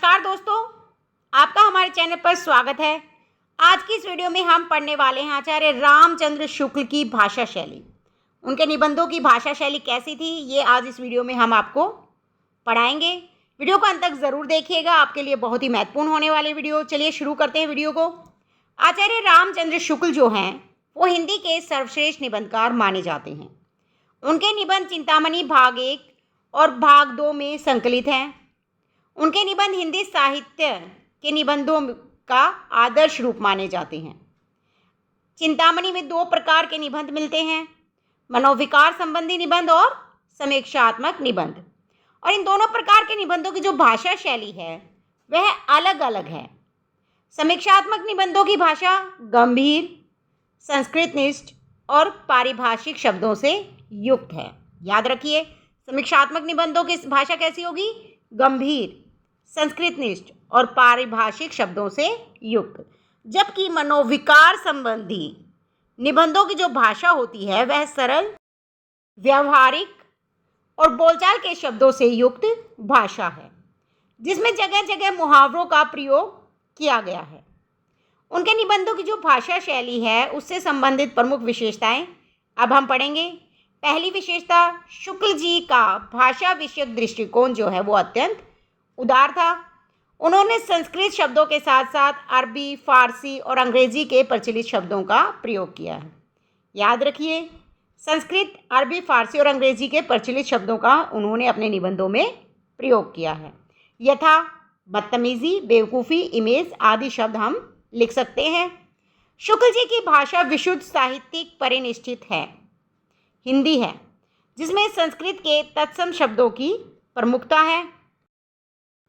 नमस्कार दोस्तों, आपका हमारे चैनल पर स्वागत है। आज की इस वीडियो में हम पढ़ने वाले हैं आचार्य रामचंद्र शुक्ल की भाषा शैली। उनके निबंधों की भाषा शैली कैसी थी, ये आज इस वीडियो में हम आपको पढ़ाएंगे। वीडियो को अंत तक ज़रूर देखिएगा, आपके लिए बहुत ही महत्वपूर्ण होने वाली वीडियो। चलिए शुरू करते हैं वीडियो को। आचार्य रामचंद्र शुक्ल जो हैं वो हिंदी के सर्वश्रेष्ठ निबंधकार माने जाते हैं। उनके निबंध चिंतामणि भाग 1 और भाग 2 में संकलित हैं। उनके निबंध हिंदी साहित्य के निबंधों का आदर्श रूप माने जाते हैं। चिंतामणि में 2 प्रकार के निबंध मिलते हैं, मनोविकार संबंधी निबंध और समीक्षात्मक निबंध। और इन दोनों प्रकार के निबंधों की जो भाषा शैली है वह अलग अलग है। समीक्षात्मक निबंधों की भाषा गंभीर, संस्कृतनिष्ठ और पारिभाषिक शब्दों से युक्त है। याद रखिए, समीक्षात्मक निबंधों की भाषा कैसी होगी? गंभीर, संस्कृतनिष्ठ और पारिभाषिक शब्दों से युक्त। जबकि मनोविकार संबंधी निबंधों की जो भाषा होती है वह सरल, व्यावहारिक और बोलचाल के शब्दों से युक्त भाषा है, जिसमें जगह जगह मुहावरों का प्रयोग किया गया है। उनके निबंधों की जो भाषा शैली है उससे संबंधित प्रमुख विशेषताएं अब हम पढ़ेंगे। पहली विशेषता, शुक्ल जी का भाषा विषयक दृष्टिकोण जो है वो अत्यंत उदार था। उन्होंने संस्कृत शब्दों के साथ साथ अरबी, फारसी और अंग्रेजी के प्रचलित शब्दों का प्रयोग किया है। याद रखिए, संस्कृत, अरबी, फारसी और अंग्रेजी के प्रचलित शब्दों का उन्होंने अपने निबंधों में प्रयोग किया है। यथा बदतमीजी, बेवकूफ़ी, इमेज आदि शब्द हम लिख सकते हैं। शुक्ल जी की भाषा विशुद्ध साहित्यिक परिनिष्ठित है, हिंदी है, जिसमें संस्कृत के तत्सम शब्दों की प्रमुखता है।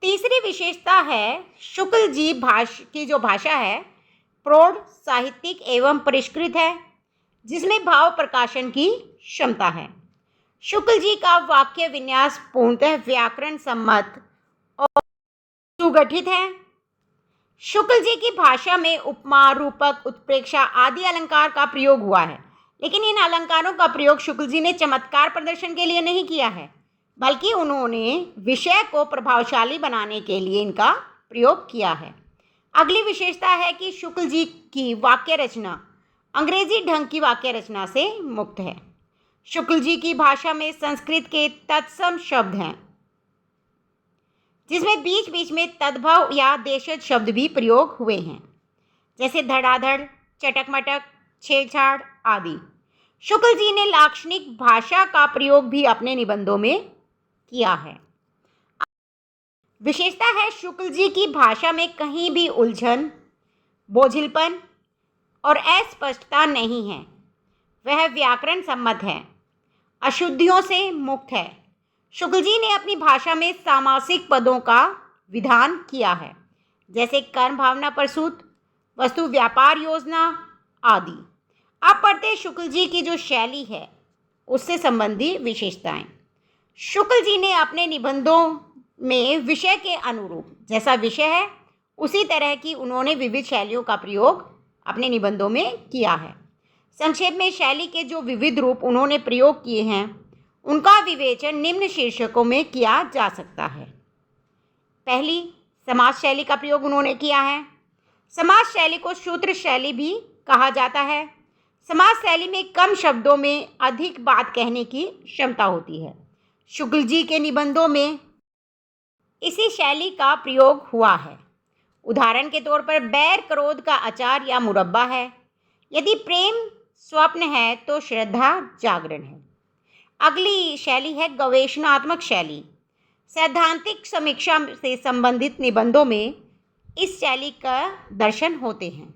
तीसरी विशेषता है, शुक्ल जी की जो भाषा है प्रौढ़, साहित्यिक एवं परिष्कृत है, जिसमें भाव प्रकाशन की क्षमता है। शुक्ल जी का वाक्य विन्यास पूर्णतः व्याकरण सम्मत और सुगठित है। शुक्ल जी की भाषा में उपमा, रूपक, उत्प्रेक्षा आदि अलंकार का प्रयोग हुआ है, लेकिन इन अलंकारों का प्रयोग शुक्ल जी ने चमत्कार प्रदर्शन के लिए नहीं किया है, बल्कि उन्होंने विषय को प्रभावशाली बनाने के लिए इनका प्रयोग किया है। अगली विशेषता है कि शुक्ल जी की वाक्य रचना अंग्रेजी ढंग की वाक्य रचना से मुक्त है। शुक्ल जी की भाषा में संस्कृत के तत्सम शब्द हैं, जिसमें बीच बीच में तद्भव या देशज शब्द भी प्रयोग हुए हैं, जैसे धड़ाधड़, चटक मटक, छेड़छाड़ आदि। शुक्ल जी ने लाक्षणिक भाषा का प्रयोग भी अपने निबंधों में किया है। विशेषता है, शुक्ल जी की भाषा में कहीं भी उलझन, बोझिलपन और अस्पष्टता नहीं है। वह व्याकरण सम्मत है, अशुद्धियों से मुक्त है। शुक्ल जी ने अपनी भाषा में सामासिक पदों का विधान किया है, जैसे कर्म, भावना, प्रसूत, वस्तु, व्यापार, योजना आदि। अब पढ़ते हैं शुक्ल जी की जो शैली है उससे संबंधी विशेषताएं। शुक्ल जी ने अपने निबंधों में विषय के अनुरूप, जैसा विषय है उसी तरह की उन्होंने विविध शैलियों का प्रयोग अपने निबंधों में किया है। संक्षेप में शैली के जो विविध रूप उन्होंने प्रयोग किए हैं उनका विवेचन निम्न शीर्षकों में किया जा सकता है। पहली, समास शैली का प्रयोग उन्होंने किया है। समास शैली को सूत्र शैली भी कहा जाता है। समास शैली में कम शब्दों में अधिक बात कहने की क्षमता होती है। शुक्ल जी के निबंधों में इसी शैली का प्रयोग हुआ है। उदाहरण के तौर पर बैर क्रोध का अचार या मुरब्बा है। यदि प्रेम स्वप्न है तो श्रद्धा जागरण है। अगली शैली है गवेषणात्मक शैली। सैद्धांतिक समीक्षा से संबंधित निबंधों में इस शैली का दर्शन होते हैं।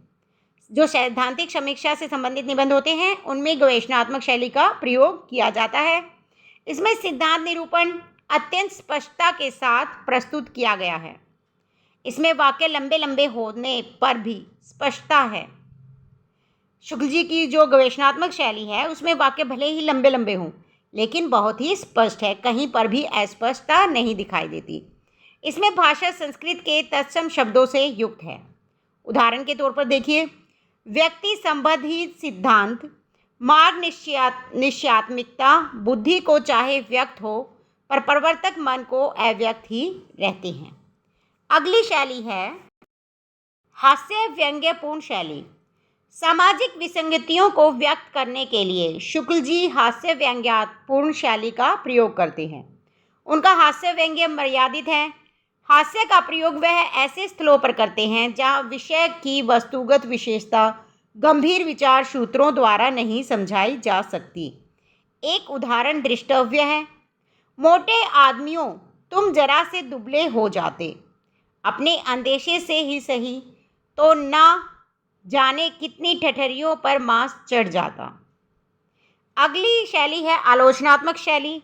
जो सैद्धांतिक समीक्षा से संबंधित निबंध होते हैं उनमें गवेषणात्मक शैली का प्रयोग किया जाता है। इसमें सिद्धांत निरूपण अत्यंत स्पष्टता के साथ प्रस्तुत किया गया है। इसमें वाक्य लंबे लंबे होने पर भी स्पष्टता है। शुक्ल जी की जो गवेषणात्मक शैली है उसमें वाक्य भले ही लंबे लंबे हों, लेकिन बहुत ही स्पष्ट है, कहीं पर भी अस्पष्टता नहीं दिखाई देती। इसमें भाषा संस्कृत के तत्सम शब्दों से युक्त है। उदाहरण के तौर पर देखिए, व्यक्ति संबंधित सिद्धांत, मार्ग निश्चयात्मिकता, बुद्धि को चाहे व्यक्त हो पर प्रवर्तक मन को अव्यक्त ही रहते हैं। अगली शैली है हास्य व्यंग्यपूर्ण शैली। सामाजिक विसंगतियों को व्यक्त करने के लिए शुक्ल जी हास्य व्यंग्यपूर्ण शैली का प्रयोग करते हैं। उनका हास्य व्यंग्य मर्यादित है। हास्य का प्रयोग वह ऐसे स्थलों पर करते हैं जहां विषय की वस्तुगत विशेषता गंभीर विचार सूत्रों द्वारा नहीं समझाई जा सकती। एक उदाहरण दृष्टव्य है। मोटे आदमियों, तुम जरा से दुबले हो जाते, अपने अंदेशे से ही सही, तो ना जाने कितनी ठठरियों पर मांस चढ़ जाता। अगली शैली है आलोचनात्मक शैली।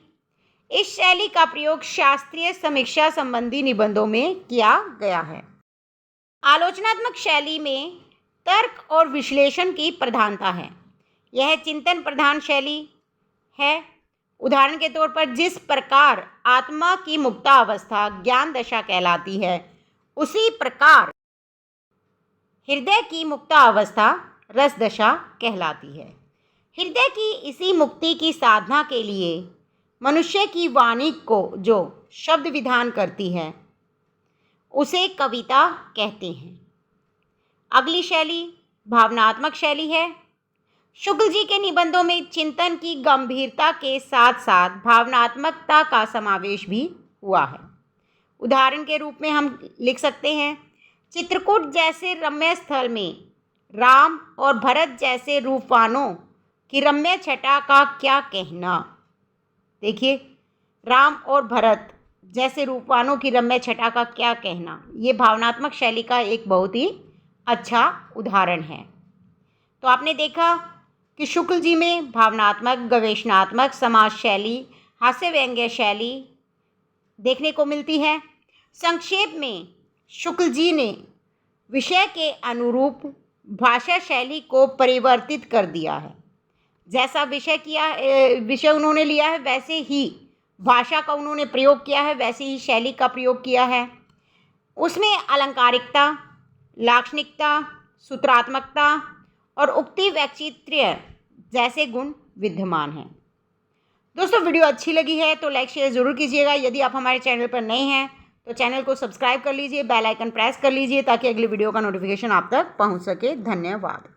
इस शैली का प्रयोग शास्त्रीय समीक्षा संबंधी निबंधों में किया गया है। आलोचनात्मक शैली में तर्क और विश्लेषण की प्रधानता है। यह चिंतन प्रधान शैली है। उदाहरण के तौर पर जिस प्रकार आत्मा की मुक्तावस्था ज्ञान दशा कहलाती है, उसी प्रकार हृदय की मुक्तावस्था रस दशा कहलाती है। हृदय की इसी मुक्ति की साधना के लिए मनुष्य की वाणी को जो शब्द विधान करती है, उसे कविता कहते हैं। अगली शैली भावनात्मक शैली है। शुक्ल जी के निबंधों में चिंतन की गंभीरता के साथ साथ भावनात्मकता का समावेश भी हुआ है। उदाहरण के रूप में हम लिख सकते हैं, चित्रकूट जैसे रम्य स्थल में राम और भरत जैसे रूपवानों की रम्य छटा का क्या कहना। देखिए, राम और भरत जैसे रूपवानों की रम्य छटा का क्या कहना, ये भावनात्मक शैली का एक बहुत ही अच्छा उदाहरण है। तो आपने देखा कि शुक्ल जी में भावनात्मक, गवेषणात्मक, समाज शैली, हास्य व्यंग्य शैली देखने को मिलती है। संक्षेप में शुक्ल जी ने विषय के अनुरूप भाषा शैली को परिवर्तित कर दिया है। जैसा विषय उन्होंने लिया है, वैसे ही भाषा का उन्होंने प्रयोग किया है, वैसे ही शैली का प्रयोग किया है। उसमें अलंकारिकता, लाक्षणिकता, सूत्रात्मकता और उक्ति वैचित्र्य जैसे गुण विद्यमान हैं। दोस्तों, वीडियो अच्छी लगी है तो लाइक शेयर ज़रूर कीजिएगा। यदि आप हमारे चैनल पर नए हैं तो चैनल को सब्सक्राइब कर लीजिए, बेल आइकन प्रेस कर लीजिए ताकि अगली वीडियो का नोटिफिकेशन आप तक पहुंच सके। धन्यवाद।